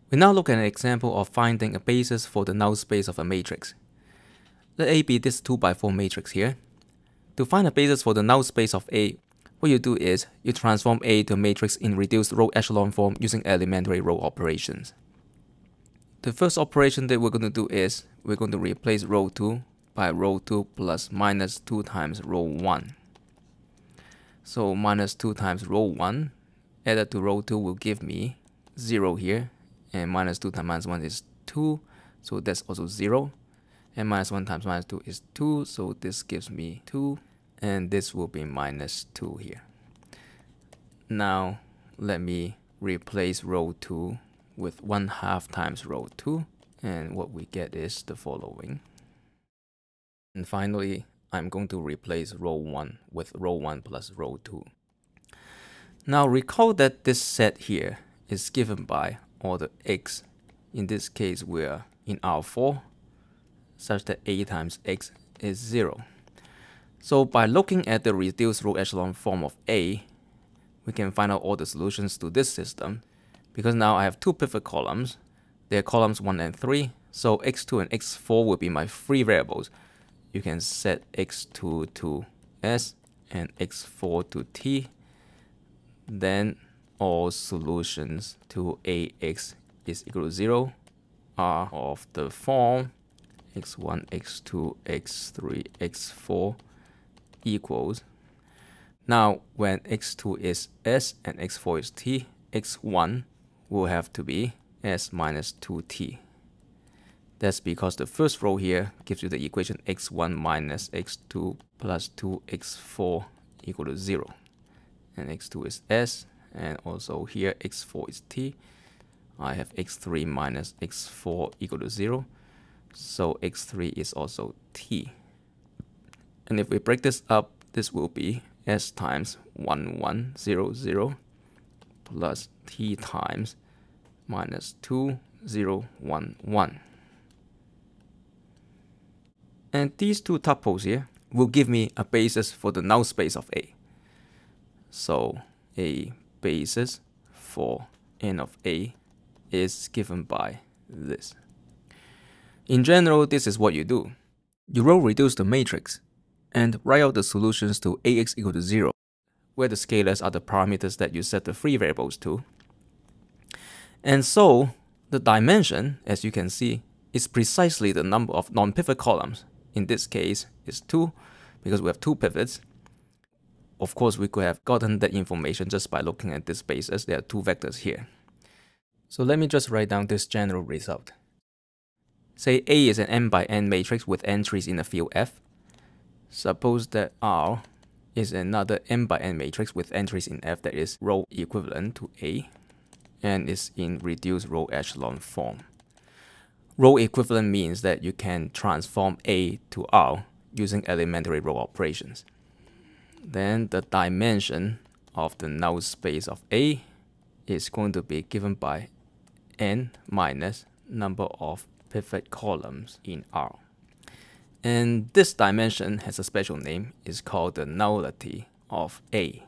We now look at an example of finding a basis for the null space of a matrix. Let A be this 2x4 matrix here. To find a basis for the null space of A, what you do is you transform A to a matrix in reduced row echelon form using elementary row operations. The first operation that we're going to do is we're going to replace row 2 by row 2 plus minus 2 times row 1. So minus 2 times row 1 added to row 2 will give me 0 here, and minus 2 times minus 1 is 2, so that's also 0. And minus 1 times minus 2 is 2, so this gives me 2, and this will be minus 2 here. Now let me replace row 2 with 1/2 times row 2, and what we get is the following. And finally, I'm going to replace row 1 with row 1 plus row 2. Now recall that this set here is given by order x. In this case, we're in R4, such that A times x is 0. So by looking at the reduced row echelon form of A, we can find out all the solutions to this system, because now I have two pivot columns. They're columns 1 and 3, so x2 and x4 will be my free variables. You can set x2 to s and x4 to t. Then all solutions to Ax is equal to 0 are of the form x1, x2, x3, x4 equals. Now when x2 is s and x4 is t, x1 will have to be s minus 2t. That's because the first row here gives you the equation x1 minus x2 plus 2x4 equal to 0. And x2 is s, and also here x4 is t. I have x3 minus x4 equal to 0. So x3 is also t. And if we break this up, this will be s times 1, 1, 0, 0 plus t times minus 2, 0, 1, 1. And these two tuples here will give me a basis for the null space of A. So a basis for n of A is given by this. In general, this is what you do. You row reduce the matrix and write out the solutions to Ax equal to 0, where the scalars are the parameters that you set the free variables to. And so the dimension, as you can see, is precisely the number of non-pivot columns. In this case, is 2, because we have 2 pivots. Of course, we could have gotten that information just by looking at this basis. There are 2 vectors here. So let me just write down this general result. Say A is an n by n matrix with entries in a field F. Suppose that R is another n by n matrix with entries in F that is row equivalent to A and is in reduced row echelon form. Row equivalent means that you can transform A to R using elementary row operations. Then the dimension of the null space of A is going to be given by n minus number of pivot columns in R. And this dimension has a special name. It's called the nullity of A.